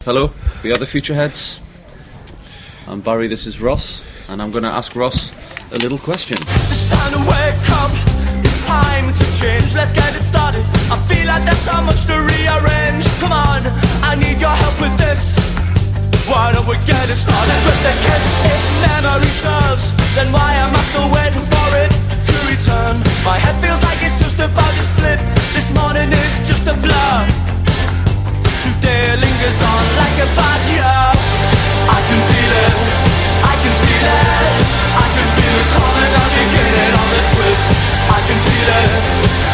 Hello, we are the Futureheads. I'm Barry, this is Ross, and I'm going to ask Ross a little question. It's time to wake up, it's time to change, let's get it started. I feel like there's so much to rearrange. Come on, I need your help with this. Why don't we get it started with the kiss? If memory serves, then why am I still waiting for it to return? My head feels like it's just about to split. This morning is just a blur. Today lingers on like a bad year. I can feel it, I can feel it, I can feel it coming, I'm beginning on the twist. I can feel it,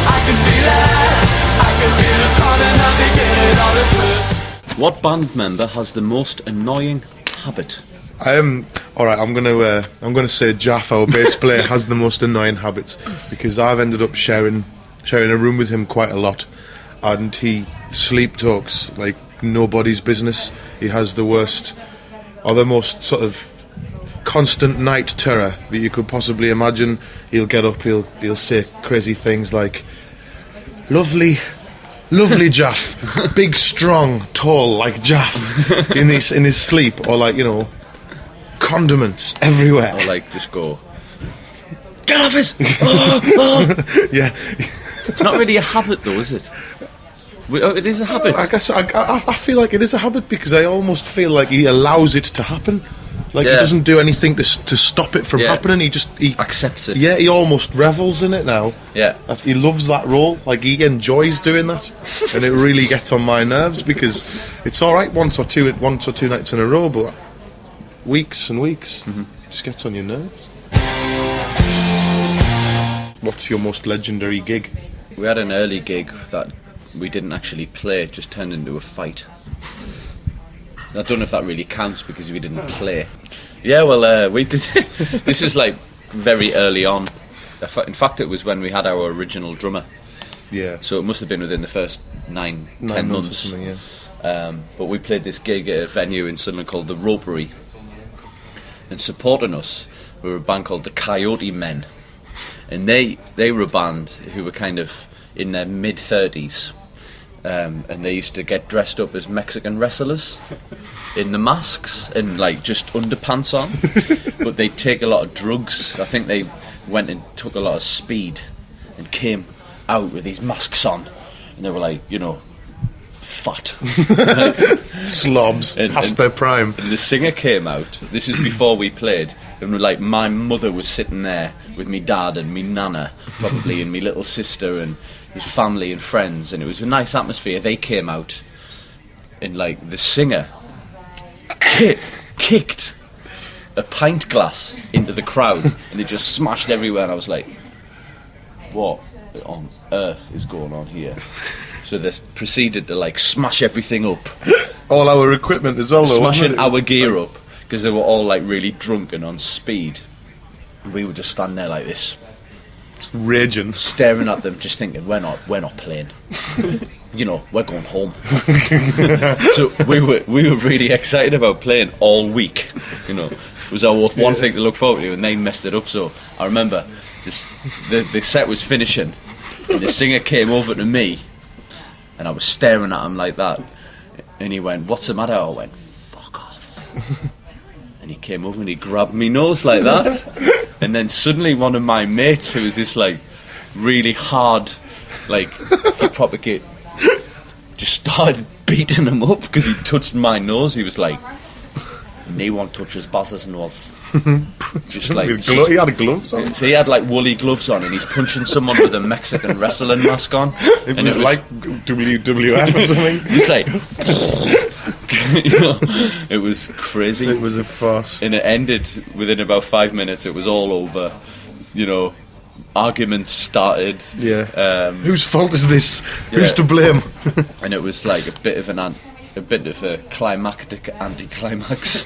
I can feel it, I can feel it coming, I'm beginning on the twist. What band member has the most annoying habit? Alright, I'm gonna say Jaff, our bass player, has the most annoying habits, because I've ended up sharing a room with him quite a lot, and he sleep talks like nobody's business. He has the worst, or the most sort of constant night terror that you could possibly imagine. He'll get up, he'll say crazy things like, lovely Jaff, big, strong, tall like Jaff in his sleep, or like, you know, condiments everywhere. Or like just go, get off it! Yeah. it's not really a habit though, is it? It is a habit. I guess I feel like it is a habit, because I almost feel like he allows it to happen. Like, he doesn't do anything to stop it from happening. He accepts it. Yeah, he almost revels in it now. Yeah, he loves that role. Like, he enjoys doing that, and it really gets on my nerves, because it's all right once or two nights in a row, but weeks and weeks just gets on your nerves. What's your most legendary gig? we had an early gig that we didn't actually play, it just turned into a fight. I don't know if that really counts because we didn't play. Yeah, well, we did. This is like very early on. In fact, it was when we had our original drummer. Yeah. So it must have been within the first 10 months. Or something, yeah. But we played this gig at a venue in Sunderland called the Ropery. And supporting us were a band called the Coyote Men. And they were a band who were kind of in their mid-30s. And they used to get dressed up as Mexican wrestlers in the masks and like just underpants on, but they'd take a lot of drugs. I think they went and took a lot of speed and came out with these masks on, and they were like, you know, fat slobs past their prime. And the singer came out. This is before we played, and like my mother was sitting there with me dad and me nana probably and me little sister and his family and friends, and it was a nice atmosphere. They came out, and like the singer kicked a pint glass into the crowd, and it just smashed everywhere. And I was like, "What on earth is going on here?" So they proceeded to like smash everything up, all our equipment as well, though, smashing our gear up because they were all like really drunk and on speed. And we would just stand there like this, raging, staring at them, just thinking, we're not playing. You know, we're going home. So we were really excited about playing all week. You know, it was our one thing to look forward to, and they messed it up. So I remember the set was finishing, and the singer came over to me, and I was staring at him like that, and he went, "What's the matter?" I went, "Fuck off." And he came over and he grabbed me nose like that. And then suddenly one of my mates, who was this like really hard, like he probably just started beating him up because he touched my nose. He was like, "No one touches Baz's nose." Just like he had gloves on. So he had like woolly gloves on, and he's punching someone with a Mexican wrestling mask on. It was like WWF or something. It's like, you know, it was crazy. It was a farce, and it ended within about 5 minutes. It was all over. You know, arguments started. Yeah. Whose fault is this? Yeah. Who's to blame? And it was like a bit of a climactic anticlimax.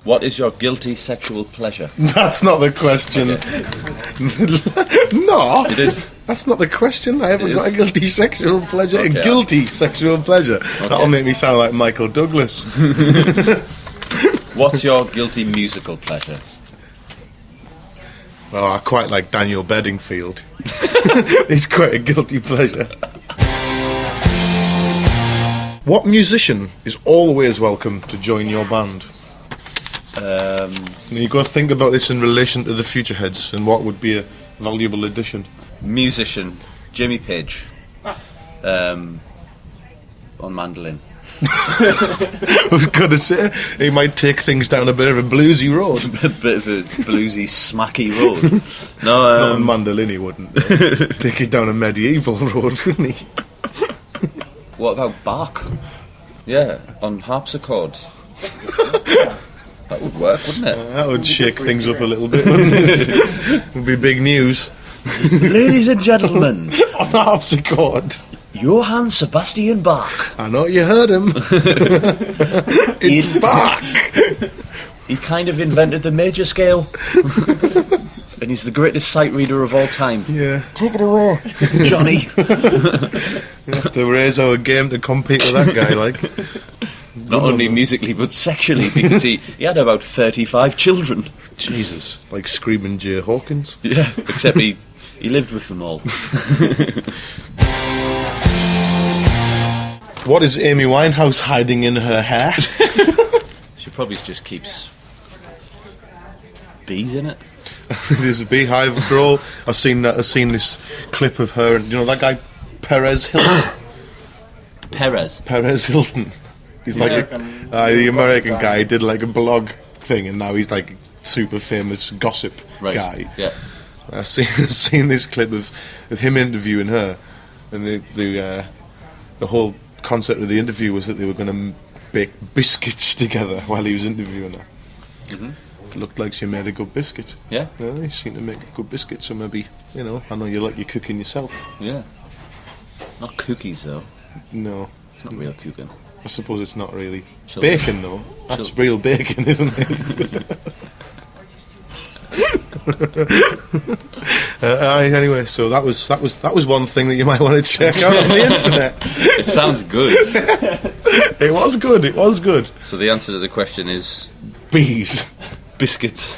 What is your guilty sexual pleasure? That's not the question. Okay. No. It is. That's not the question. I haven't got a guilty sexual pleasure. Okay. A guilty sexual pleasure. Okay. That'll make me sound like Michael Douglas. What's your guilty musical pleasure? Well, I quite like Daniel Bedingfield. It's quite a guilty pleasure. What musician is always welcome to join your band? You've got to think about this in relation to the Futureheads and what would be a valuable addition. Musician, Jimmy Page. On mandolin. I was going to say, he might take things down a bit of a bluesy road. A bit of a bluesy, smacky road. No, Not on mandolin, he wouldn't. Take it down a medieval road, wouldn't he? What about Bach? Yeah, on harpsichord. That would work, wouldn't it? That would shake things up a little bit, wouldn't it? It would be big news. Ladies and gentlemen, On a harpsichord. Johann Sebastian Bach. I know you heard him. It's Bach. He kind of invented the major scale. And he's the greatest sight reader of all time. Yeah. Take it away, Johnny. We have to raise our game to compete with that guy, like. Not only musically, but sexually, because he had about 35 children. Jesus. Like Screaming Jay Hawkins. Yeah, except he lived with them all. What is Amy Winehouse hiding in her hair? She probably just keeps bees in it. There's a beehive girl. I've seen this clip of her, and you know that guy Perez Hilton. Perez Hilton. He's like the American guy. He did like a blog thing, and now he's like a super famous gossip guy. Yeah. I've seen this clip of him interviewing her, and the whole concept of the interview was that they were going to bake biscuits together while he was interviewing her. Mm-hmm. It looked like she made a good biscuit. Yeah. Yeah, they seem to make a good biscuit, so maybe, I know you like your cooking yourself. Yeah. Not cookies, though. No. It's not real cooking. I suppose it's not really. Children. Bacon, though. That's real bacon, isn't it? Anyway, so that was one thing that you might want to check out on the internet. It sounds good. It was good. So the answer to the question is Bees. biscuits.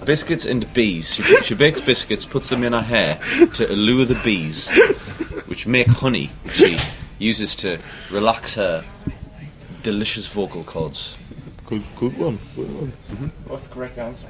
Biscuits and bees. She bakes biscuits, puts them in her hair to allure the bees, which make honey, which she uses to relax her delicious vocal cords. Good one. What's the correct answer?